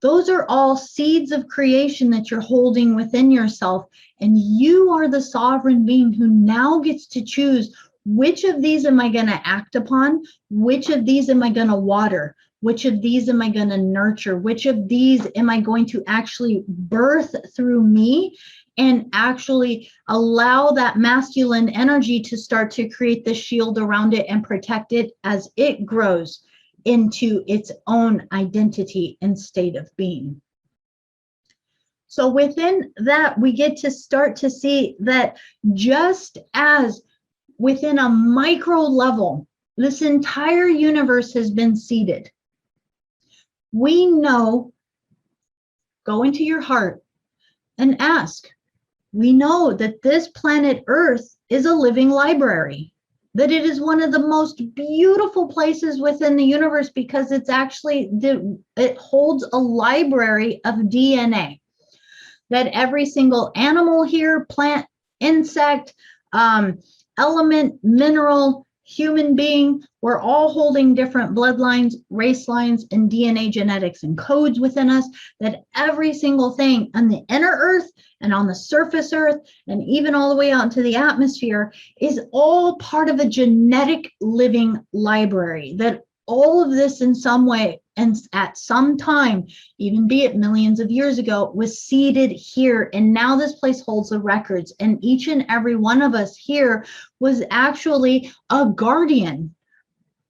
Those are all seeds of creation that you're holding within yourself, and you are the sovereign being who now gets to choose which of these am I going to act upon, which of these am I going to water, which of these am I going to nurture, which of these am I going to actually birth through me and actually allow that masculine energy to start to create the shield around it and protect it as it grows into its own identity and state of being. So within that, we get to start to see that just as within a micro level, this entire universe has been seeded. We know, go into your heart and ask. We know that this planet Earth is a living library, that it is one of the most beautiful places within the universe because it's actually, it holds a library of DNA, that every single animal here, plant, insect, element, mineral, human being, we're all holding different bloodlines, race lines, and DNA genetics and codes within us, that every single thing on the inner earth and on the surface earth and even all the way out into the atmosphere is all part of a genetic living library, that all of this in some way and at some time, even be it millions of years ago, was seeded here. And now this place holds the records. And each and every one of us here was actually a guardian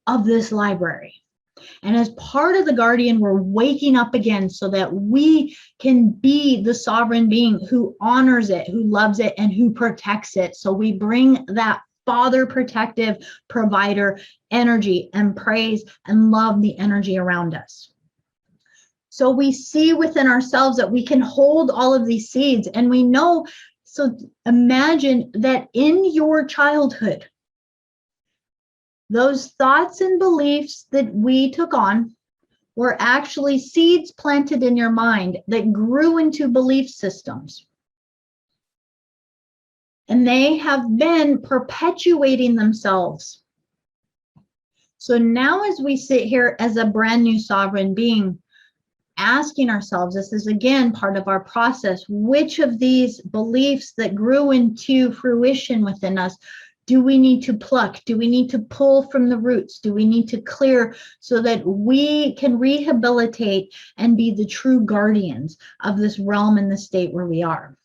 of this library. And as part of the guardian, we're waking up again so that we can be the sovereign being who honors it, who loves it, and who protects it. So we bring that Father protective provider energy and praise and love the energy around us. So we see within ourselves that we can hold all of these seeds, and we know, so imagine that in your childhood, those thoughts and beliefs that we took on were actually seeds planted in your mind that grew into belief systems. And they have been perpetuating themselves. So now as we sit here as a brand new sovereign being, asking ourselves, this is again part of our process, which of these beliefs that grew into fruition within us do we need to pluck? Do we need to pull from the roots? Do we need to clear so that we can rehabilitate and be the true guardians of this realm and the state where we are?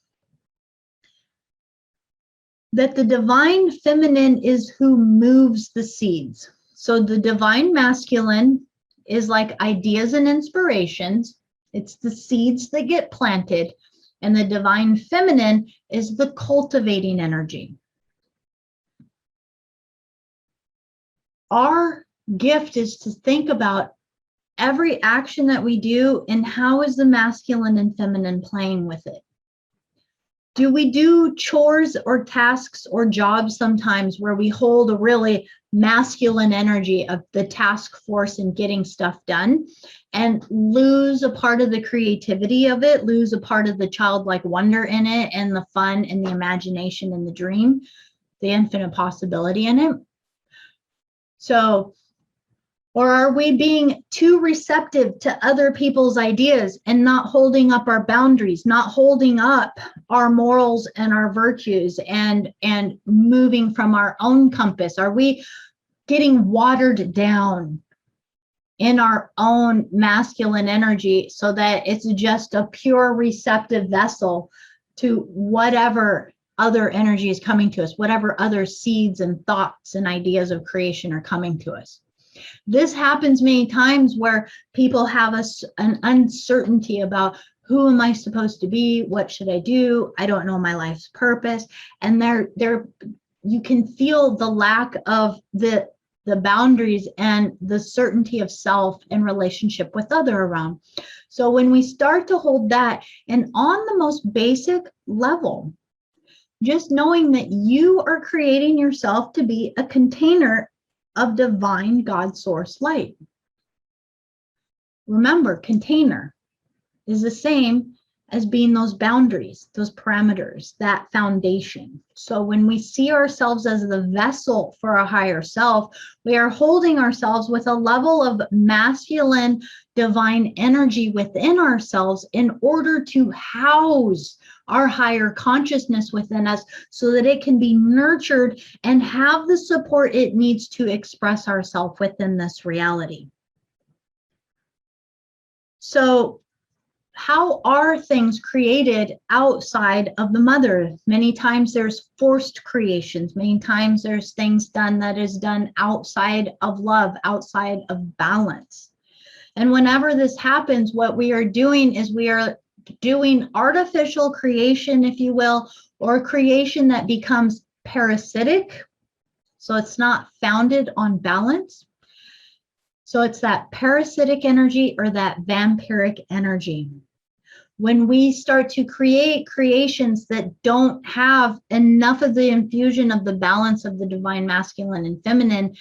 That the divine feminine is who moves the seeds. So the divine masculine is like ideas and inspirations. It's the seeds that get planted. And the divine feminine is the cultivating energy. Our gift is to think about every action that we do, and how is the masculine and feminine playing with it? Do we do chores or tasks or jobs sometimes where we hold a really masculine energy of the task force and getting stuff done and lose a part of the creativity of it, lose a part of the childlike wonder in it and the fun and the imagination and the dream, the infinite possibility in it? So, or are we being too receptive to other people's ideas and not holding up our boundaries, not holding up our morals and our virtues and moving from our own compass? Are we getting watered down in our own masculine energy so that it's just a pure receptive vessel to whatever other energy is coming to us, whatever other seeds and thoughts and ideas of creation are coming to us? This happens many times where people have an uncertainty about who am I supposed to be? What should I do? I don't know my life's purpose. And you can feel the lack of the boundaries and the certainty of self in relationship with other around. So when we start to hold that, and on the most basic level, just knowing that you are creating yourself to be a container of divine God source light. Remember, container is the same as being those boundaries, those parameters, that foundation. So when we see ourselves as the vessel for a higher self, we are holding ourselves with a level of masculine divine energy within ourselves in order to house our higher consciousness within us so that it can be nurtured and have the support it needs to express ourselves within this reality. So how are things created outside of the mother? Many times there's forced creations. Many times there's things done that is done outside of love, outside of balance. And whenever this happens, what we are doing is we are doing artificial creation, if you will, or creation that becomes parasitic. So it's not founded on balance. So it's that parasitic energy or that vampiric energy. When we start to create creations that don't have enough of the infusion of the balance of the divine masculine and feminine,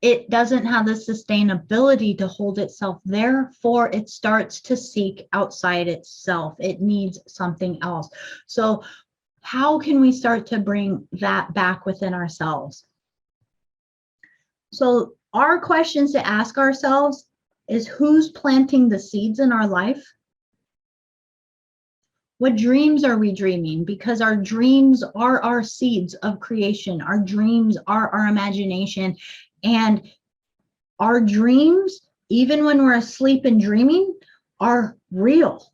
it doesn't have the sustainability to hold itself. Therefore, it starts to seek outside itself. It needs something else. So how can we start to bring that back within ourselves? So our questions to ask ourselves is, who's planting the seeds in our life? What dreams are we dreaming? Because our dreams are our seeds of creation. Our dreams are our imagination. And our dreams, even when we're asleep and dreaming, are real.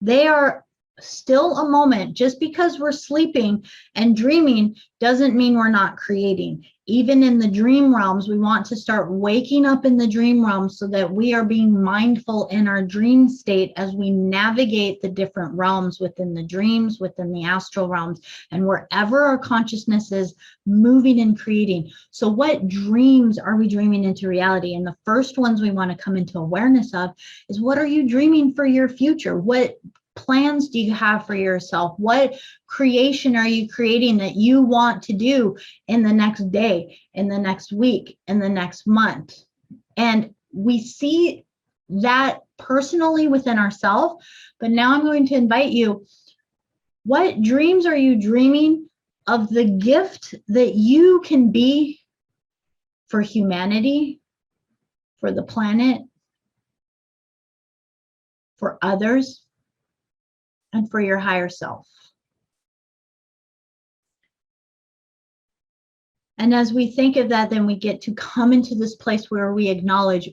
They are still a moment. Just because we're sleeping and dreaming doesn't mean we're not creating. Even in the dream realms, we want to start waking up in the dream realm so that we are being mindful in our dream state as we navigate the different realms within the dreams, within the astral realms, and wherever our consciousness is moving and creating. So what dreams are we dreaming into reality? And the first ones we want to come into awareness of is, what are you dreaming for your future? What plans do you have for yourself? What creation are you creating that you want to do in the next day, in the next week, in the next month? And we see that personally within ourselves. But now I'm going to invite you, what dreams are you dreaming of the gift that you can be for humanity, for the planet, for others, and for your higher self? And as we think of that, then we get to come into this place where we acknowledge,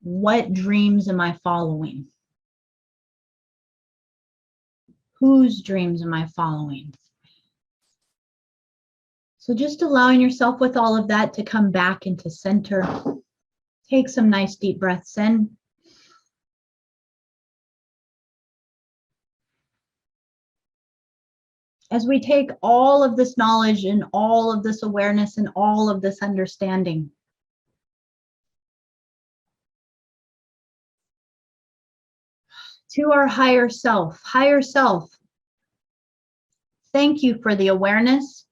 what dreams am I following? Whose dreams am I following? So just allowing yourself with all of that to come back into center. Take some nice deep breaths in. As we take all of this knowledge and all of this awareness and all of this understanding, to our higher self. Higher self, thank you for the awareness,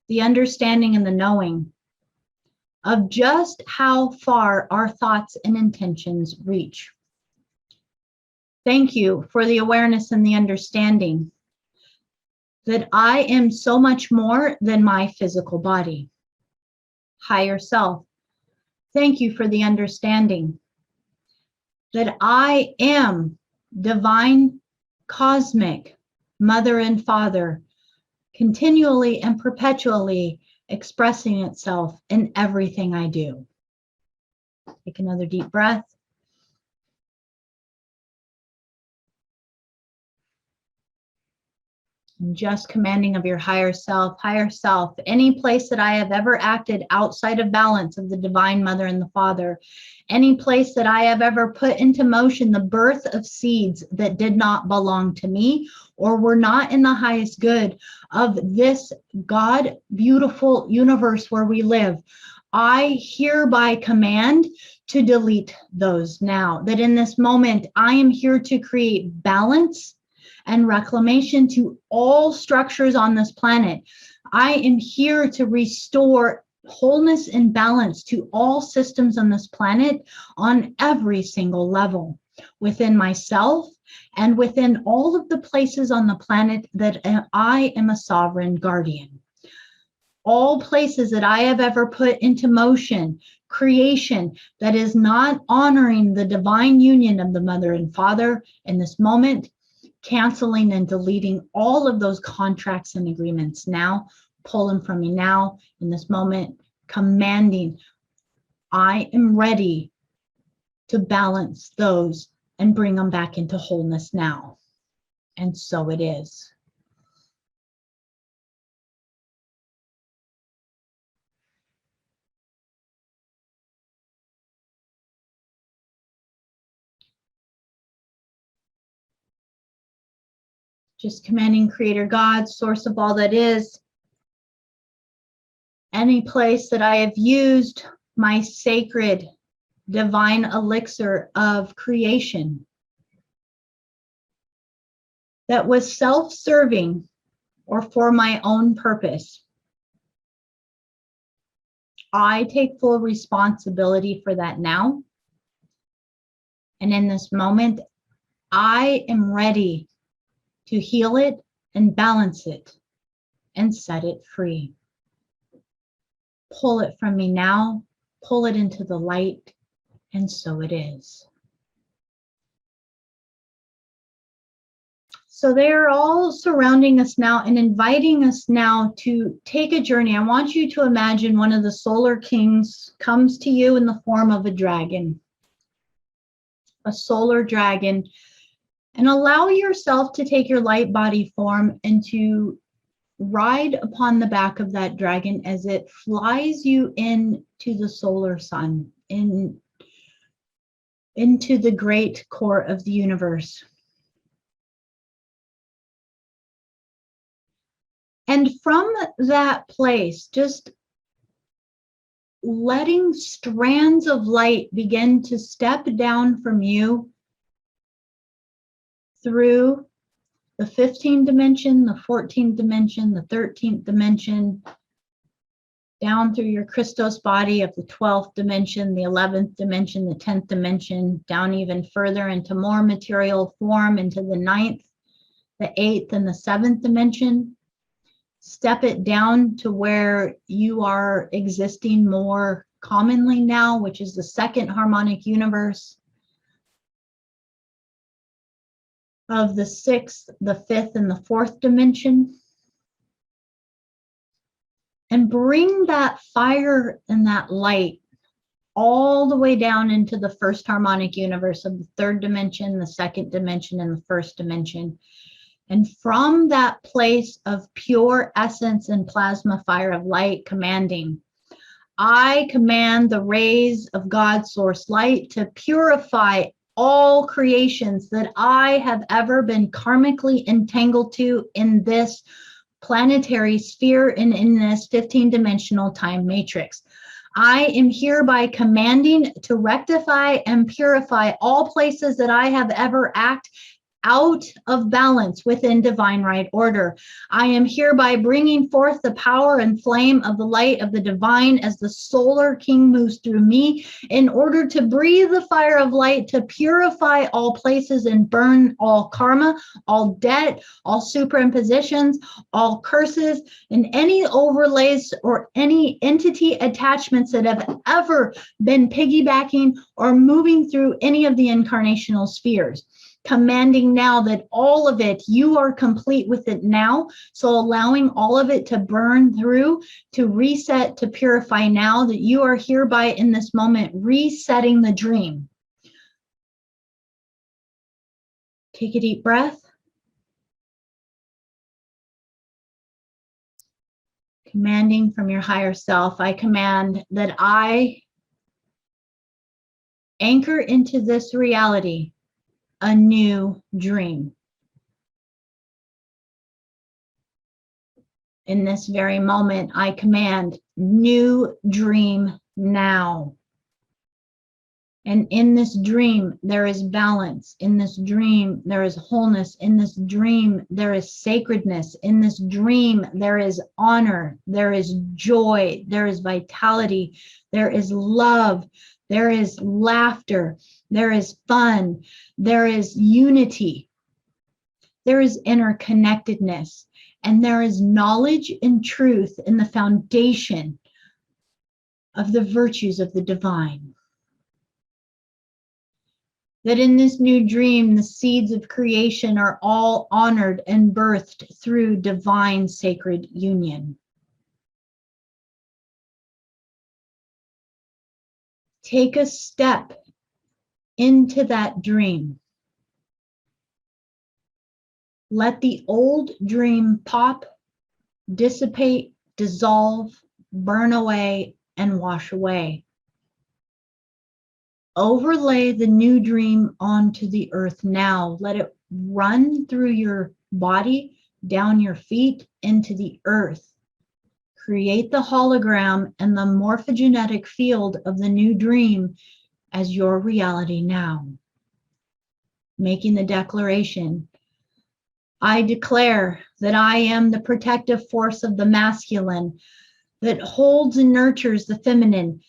the understanding, and the knowing of just how far our thoughts and intentions reach. Thank you for the awareness and the understanding that I am so much more than my physical body. Higher self, thank you for the understanding that I am divine, cosmic, mother and father, continually and perpetually expressing itself in everything I do. Take another deep breath. And just commanding of your higher self, any place that I have ever acted outside of balance of the divine mother and the father, any place that I have ever put into motion the birth of seeds that did not belong to me or were not in the highest good of this God beautiful universe where we live, I hereby command to delete those now. That in this moment, I am here to create balance and reclamation to all structures on this planet. I am here to restore wholeness and balance to all systems on this planet on every single level, within myself and within all of the places on the planet that I am a sovereign guardian. All places that I have ever put into motion, creation that is not honoring the divine union of the mother and father in this moment, canceling and deleting all of those contracts and agreements now, pull them from me now in this moment, commanding, I am ready to balance those and bring them back into wholeness now. And so it is. Just commanding Creator God, source of all that is, any place that I have used my sacred divine elixir of creation that was self-serving or for my own purpose, I take full responsibility for that now. And in this moment, I am ready to heal it and balance it and set it free. Pull it from me now, pull it into the light, and so it is. So they are all surrounding us now and inviting us now to take a journey. I want you to imagine one of the solar kings comes to you in the form of a dragon, a solar dragon, and allow yourself to take your light body form and to ride upon the back of that dragon as it flies you into the solar sun, into the great core of the universe. And from that place, just letting strands of light begin to step down from you through the 15th dimension, the 14th dimension, the 13th dimension, down through your Christos body of the 12th dimension, the 11th dimension, the 10th dimension, down even further into more material form, into the 9th, the 8th, and the 7th dimension. Step it down to where you are existing more commonly now, which is the second harmonic universe of the 6th, the 5th, and the 4th dimension. And bring that fire and that light all the way down into the first harmonic universe of the 3rd dimension, the 2nd dimension, and the 1st dimension. And from that place of pure essence and plasma fire of light, commanding, I command the rays of God's source light to purify all creations that I have ever been karmically entangled to in this planetary sphere and in this 15-dimensional time matrix. I am hereby commanding to rectify and purify all places that I have ever acted out of balance within divine right order. I am hereby bringing forth the power and flame of the light of the divine as the solar king moves through me in order to breathe the fire of light to purify all places and burn all karma, all debt, all superimpositions, all curses, and any overlays or any entity attachments that have ever been piggybacking or moving through any of the incarnational spheres. Commanding now that all of it, you are complete with it now. So allowing all of it to burn through, to reset, to purify now, that you are hereby in this moment resetting the dream. Take a deep breath. Commanding from your higher self, I command that I anchor into this reality a new dream. In this very moment, I command new dream now. And in this dream, there is balance. In this dream, there is wholeness. In this dream, there is sacredness. In this dream, there is honor. There is joy. There is vitality. There is love. There is laughter. There is fun. There is unity. There is interconnectedness. And there is knowledge and truth in the foundation of the virtues of the divine. That in this new dream, the seeds of creation are all honored and birthed through divine sacred union. Take a step into that dream. Let the old dream pop, dissipate, dissolve, burn away, and wash away. Overlay the new dream onto the earth now. Let it run through your body, down your feet, into the earth. Create the hologram and the morphogenetic field of the new dream as your reality now. Making the declaration, I declare that I am the protective force of the masculine that holds and nurtures the feminine,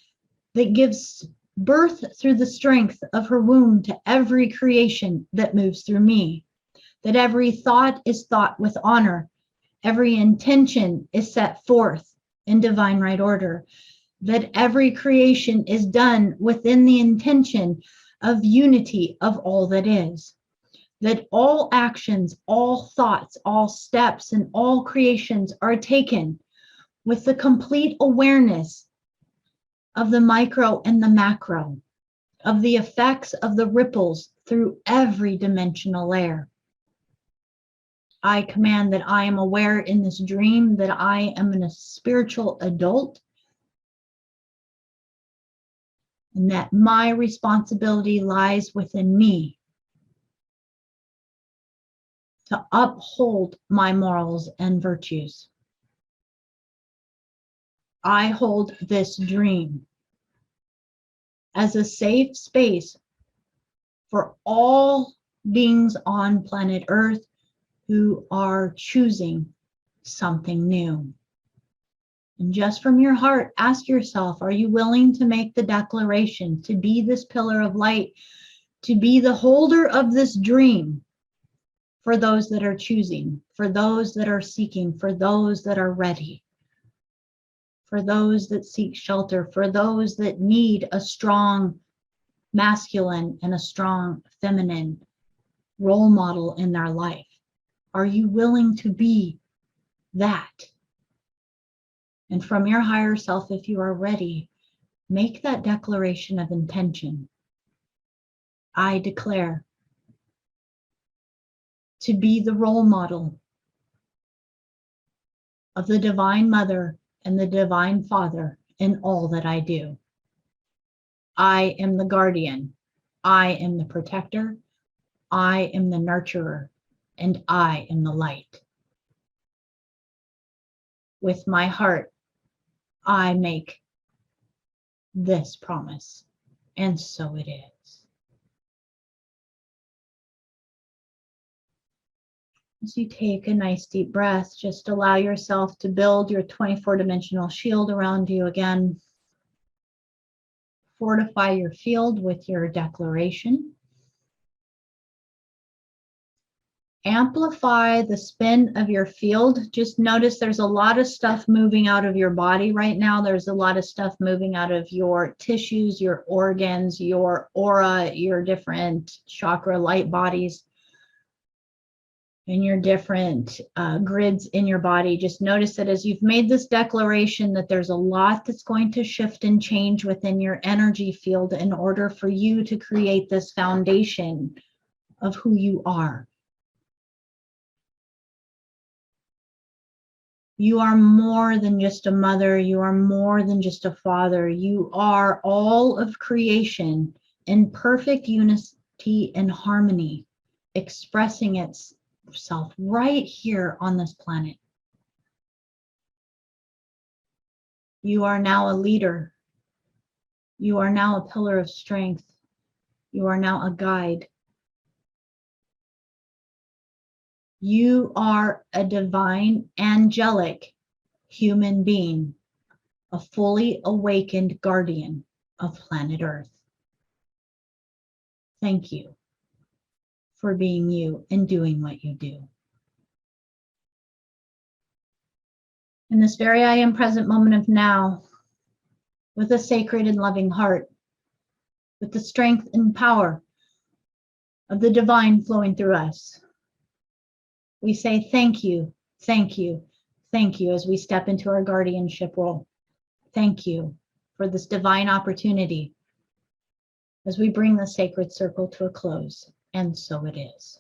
that gives birth through the strength of her womb to every creation that moves through me, that every thought is thought with honor, every intention is set forth in divine right order, that every creation is done within the intention of unity of all that is, that all actions, all thoughts, all steps, and all creations are taken with the complete awareness of the micro and the macro, of the effects of the ripples through every dimensional layer. I command that I am aware in this dream that I am a spiritual adult, and that my responsibility lies within me to uphold my morals and virtues. I hold this dream as a safe space for all beings on planet Earth who are choosing something new. And just from your heart, ask yourself, are you willing to make the declaration to be this pillar of light, to be the holder of this dream for those that are choosing, for those that are seeking, for those that are ready, for those that seek shelter, for those that need a strong masculine and a strong feminine role model in their life? Are you willing to be that? And from your higher self, if you are ready, make that declaration of intention. I declare to be the role model of the Divine Mother and the Divine Father in all that I do. I am the guardian. I am the protector. I am the nurturer. And I am the light. With my heart, I make this promise. And so it is. As you take a nice deep breath, just allow yourself to build your 24-dimensional shield around you again. Fortify your field with your declaration. Amplify the spin of your field. Just notice there's a lot of stuff moving out of your body right now. There's a lot of stuff moving out of your tissues, your organs, your aura, your different chakra light bodies, and your different grids in your body. Just notice that as you've made this declaration that there's a lot that's going to shift and change within your energy field in order for you to create this foundation of who you are. You are more than just a mother. You are more than just a father. You are all of creation in perfect unity and harmony, expressing itself right here on this planet. You are now a leader. You are now a pillar of strength. You are now a guide. You are a divine, angelic human being, a fully awakened guardian of planet Earth. Thank you for being you and doing what you do. In this very I am present moment of now, with a sacred and loving heart, with the strength and power of the divine flowing through us, we say thank you, thank you, thank you as we step into our guardianship role. Thank you for this divine opportunity as we bring the sacred circle to a close. And so it is.